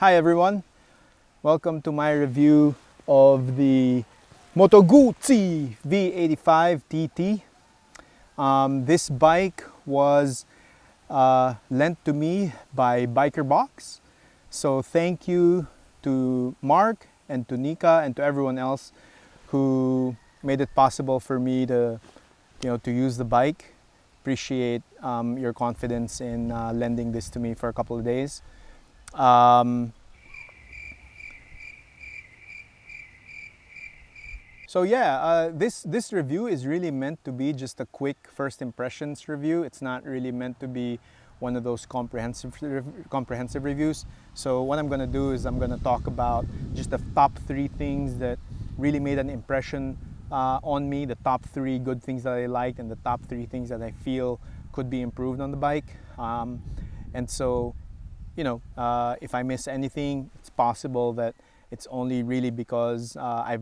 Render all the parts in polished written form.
Hi everyone, welcome to my review of the Moto Guzzi V85TT. This bike was lent to me by Biker Box. So thank you to Mark and to Nika and to everyone else who made it possible for me to use the bike. Appreciate your confidence in lending this to me for a couple of days. This review is really meant to be just a quick first impressions review. It's not really meant to be one of those comprehensive reviews. So what I'm going to do is I'm going to talk about just the top 3 things that really made an impression on me, the top 3 good things that I liked, and the top 3 things that I feel could be improved on the bike. If I miss anything, it's possible that it's only really because I've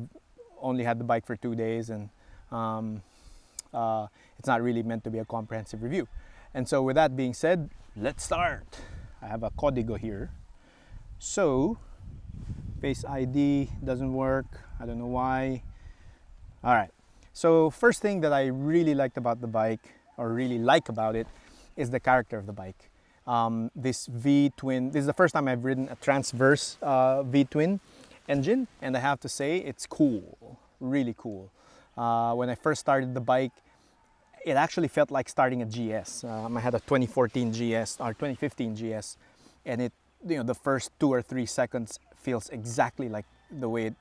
only had the bike for 2 days, and it's not really meant to be a comprehensive review. And so with that being said, let's start. I have a código here. So Face ID doesn't work. I don't know why. All right. So first thing that I really liked about the bike, or really like about it, is the character of the bike. This V-twin, this is the first time I've ridden a transverse V-twin engine, and I have to say it's cool, really cool. When I first started the bike, it actually felt like starting a GS. I had a 2014 GS or 2015 GS, and it, the first 2 or 3 seconds feels exactly like the way it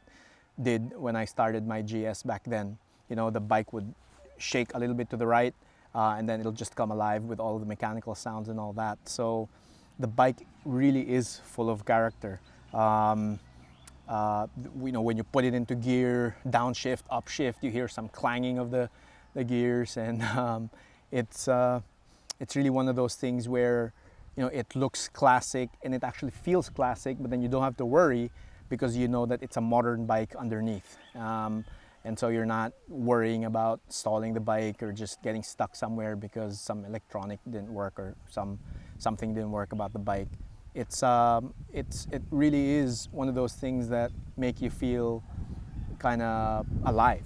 did when I started my GS back then. The bike would shake a little bit to the right, and then it'll just come alive with all the mechanical sounds and all that. So the bike really is full of character. When you put it into gear, downshift, upshift, you hear some clanging of the gears, and it's really one of those things where it looks classic and it actually feels classic, but then you don't have to worry because you know that it's a modern bike underneath, and so you're not worrying about stalling the bike or just getting stuck somewhere because some electronic didn't work or something didn't work about the bike. It really is one of those things that make you feel kind of alive,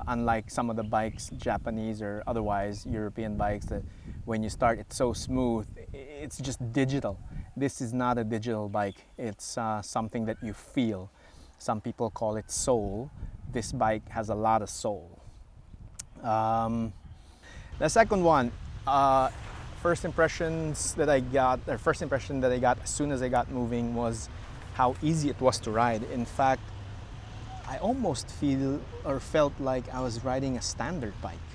unlike some of the bikes, Japanese or otherwise European bikes, that when you start it's so smooth, it's just digital. This is not a digital bike. It's something that you feel. Some people call it soul. This bike has a lot of soul. The second one, first impression that I got as soon as I got moving was how easy it was to ride. In fact, I almost felt like I was riding a standard bike.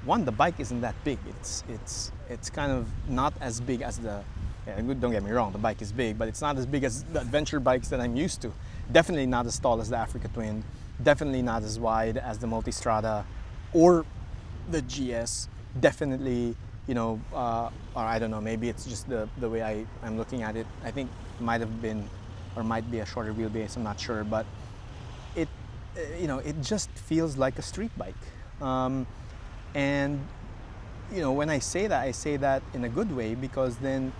One, the bike isn't that big. It's kind of not as big as don't get me wrong, the bike is big, but it's not as big as the adventure bikes that I'm used to. Definitely not as tall as the Africa Twin. Definitely not as wide as the Multistrada or the GS. Definitely, or I don't know, maybe it's just the way I'm looking at it. I think it might have been or might be a shorter wheelbase, I'm not sure, but it just feels like a street bike. And when I say that in a good way, because then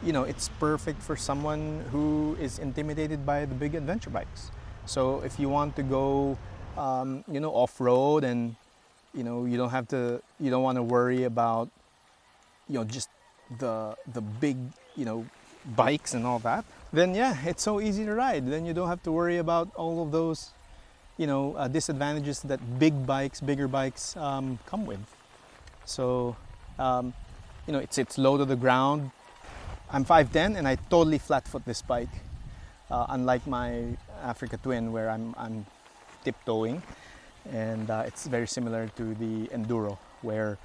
it's perfect for someone who is intimidated by the big adventure bikes. So if you want to go off-road, and you don't want to worry about just the big bikes and all that, then yeah, it's so easy to ride. Then you don't have to worry about all of those disadvantages that bigger bikes come with. So it's low to the ground. I'm 5'10" and I totally flat foot this bike, unlike my Africa Twin where I'm tiptoeing, and it's very similar to the Enduro, where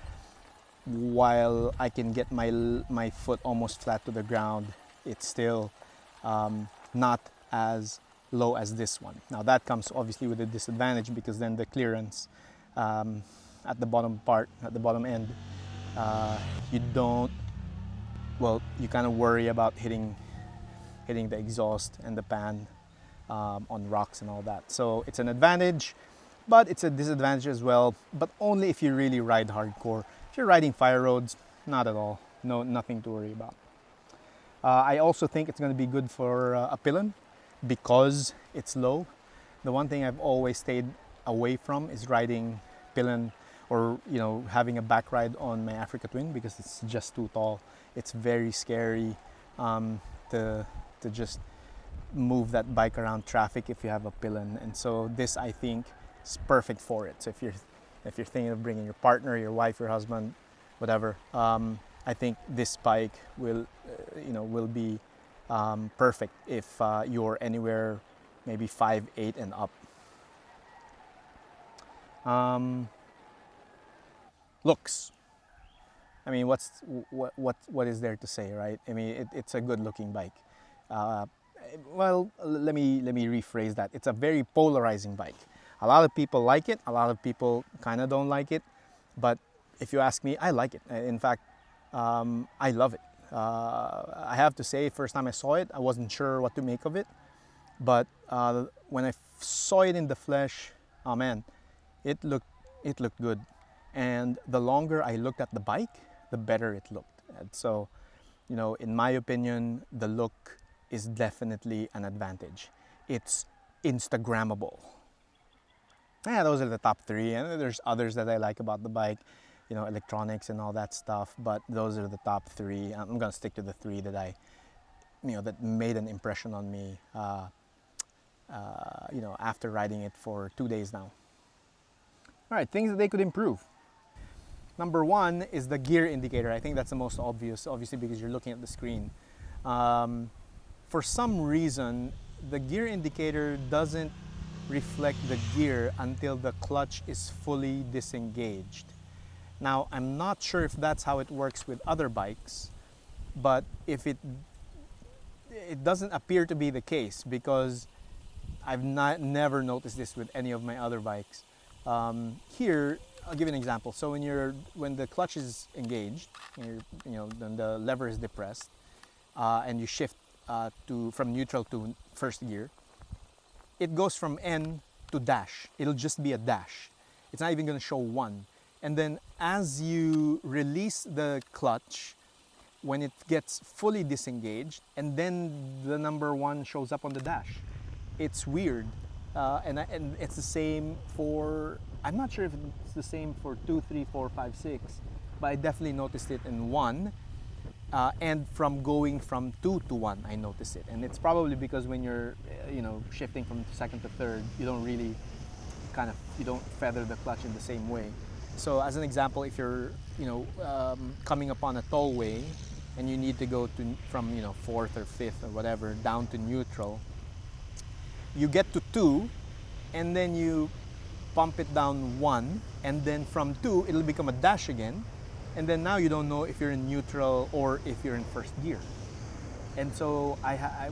while I can get my foot almost flat to the ground, it's still not as low as this one. Now that comes obviously with a disadvantage, because then the clearance at the bottom end, you kind of worry about hitting the exhaust and the pan on rocks and all that. So it's an advantage, but it's a disadvantage as well, but only if you really ride hardcore. If you're riding fire roads, not at all. No, nothing to worry about. I also think it's going to be good for a pillion because it's low. The one thing I've always stayed away from is riding pillion or having a back ride on my Africa Twin because it's just too tall. It's very scary to just move that bike around traffic if you have a pillion, and so this I think is perfect for it. So if you're thinking of bringing your partner, your wife, your husband, whatever, I think this bike will will be perfect if you're anywhere maybe 5'8" and up. Looks. I mean, what is there to say, right? I mean, it's a good-looking bike. Well, let me rephrase that. It's a very polarizing bike. A lot of people like it. A lot of people kind of don't like it. But if you ask me, I like it. In fact, I love it. I have to say, first time I saw it, I wasn't sure what to make of it. But when I saw it in the flesh, oh man, it looked good. And the longer I looked at the bike, the better it looked. And so, in my opinion, the look is definitely an advantage. It's Instagrammable. Yeah, those are the top three, and there's others that I like about the bike, electronics and all that stuff. But those are the top three. I'm gonna stick to the three that that made an impression on me. After riding it for 2 days now. All right, things that they could improve. Number one is the gear indicator. I think that's the most obvious, obviously, because you're looking at the screen. For some reason, the gear indicator doesn't reflect the gear until the clutch is fully disengaged. Now, I'm not sure if that's how it works with other bikes, but if it doesn't appear to be the case, because I've never noticed this with any of my other bikes. Here, I'll give you an example. So when the clutch is engaged, then the lever is depressed, and you shift from neutral to first gear, it goes from N to dash. It'll just be a dash. It's not even going to show one. And then as you release the clutch, when it gets fully disengaged, and then the number one shows up on the dash. It's weird, and it's the same for, I'm not sure if it's the same for 2, 3, 4, 5, 6, but I definitely noticed it in 1, and from going from 2 to 1, I noticed it. And it's probably because when you're, shifting from second to third, you don't really you don't feather the clutch in the same way. So as an example, if you're, coming upon a tollway and you need to go from, 4th or 5th or whatever, down to neutral, you get to 2, and then you pump it down 1, and then from 2 it'll become a dash again, and then now you don't know if you're in neutral or if you're in first gear. And so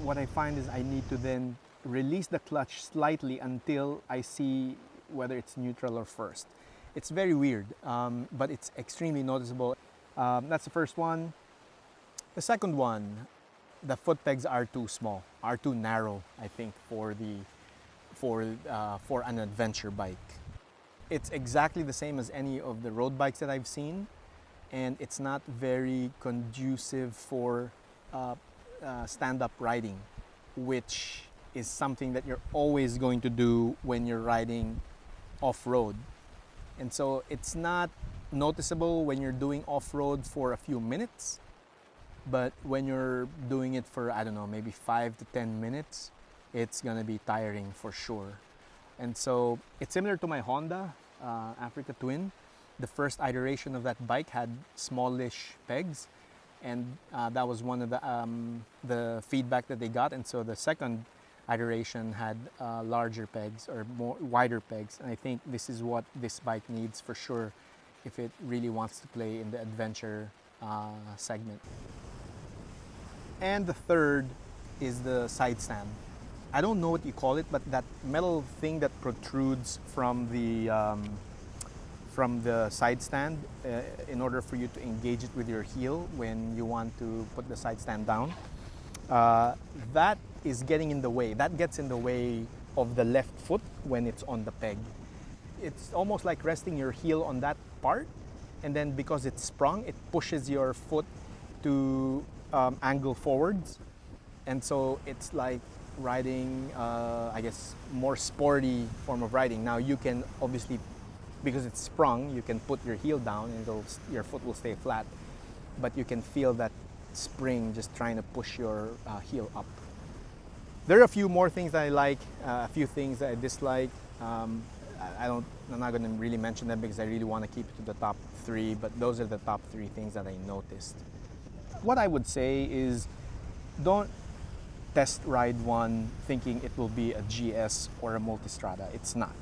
what I find is I need to then release the clutch slightly until I see whether it's neutral or first. It's very weird, but it's extremely noticeable. That's the first one. The second one, the foot pegs are too small, are too narrow, I think, for an adventure bike. It's exactly the same as any of the road bikes that I've seen, and it's not very conducive for stand-up riding, which is something that you're always going to do when you're riding off-road. And so it's not noticeable when you're doing off-road for a few minutes, but when you're doing it for, I don't know, maybe 5 to 10 minutes, it's gonna be tiring for sure. And so it's similar to my Honda Africa Twin. The first iteration of that bike had smallish pegs, and that was one of the feedback that they got. And so the second iteration had larger pegs or wider pegs. And I think this is what this bike needs for sure if it really wants to play in the adventure segment. And the third is the side stand. I don't know what you call it, but that metal thing that protrudes from the side stand in order for you to engage it with your heel when you want to put the side stand down. That is getting in the way. That gets in the way of the left foot when it's on the peg. It's almost like resting your heel on that part, and then because it's sprung, it pushes your foot to angle forwards, and so it's like riding, I guess, more sporty form of riding. Now you can obviously, because it's sprung, you can put your heel down and your foot will stay flat, but you can feel that spring just trying to push your heel up. There are a few more things that I like, a few things that I dislike. I'm not going to really mention them because I really want to keep it to the top 3, but those are the top 3 things that I noticed. What I would say is, don't test ride one thinking it will be a GS or a Multistrada. It's not.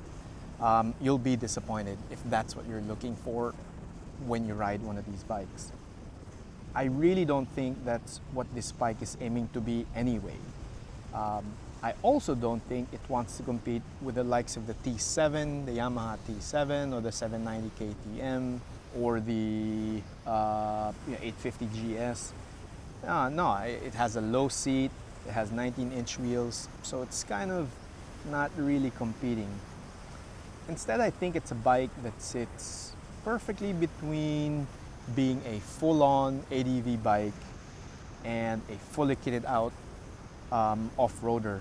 You'll be disappointed if that's what you're looking for when you ride one of these bikes. I really don't think that's what this bike is aiming to be anyway. I also don't think it wants to compete with the likes of the T7, the Yamaha T7, or the 790 KTM, or the 850 GS. No, it has a low seat, it has 19-inch wheels, so it's kind of not really competing. Instead, I think it's a bike that sits perfectly between being a full-on ADV bike and a fully kitted out off-roader,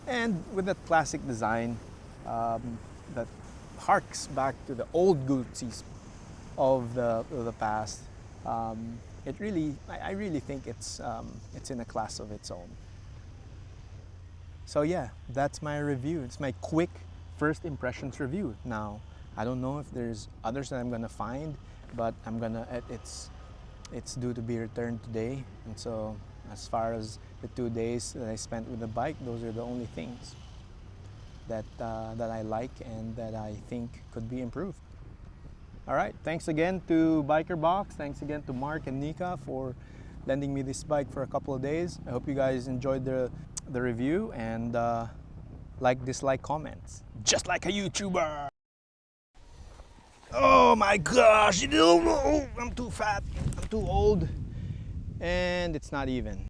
and with that classic design that harks back to the old Guzzis of the past. I really think it's in a class of its own. So yeah, that's my review. It's my quick first impressions review. Now, I don't know if there's others that I'm gonna find, but it's due to be returned today. And so as far as the 2 days that I spent with the bike, those are the only things that I like and that I think could be improved. All right, thanks again to Biker Box. Thanks again to Mark and Nika for lending me this bike for a couple of days. I hope you guys enjoyed the review, and like, dislike, comments, just like a YouTuber. Oh my gosh, I'm too fat, I'm too old, and it's not even.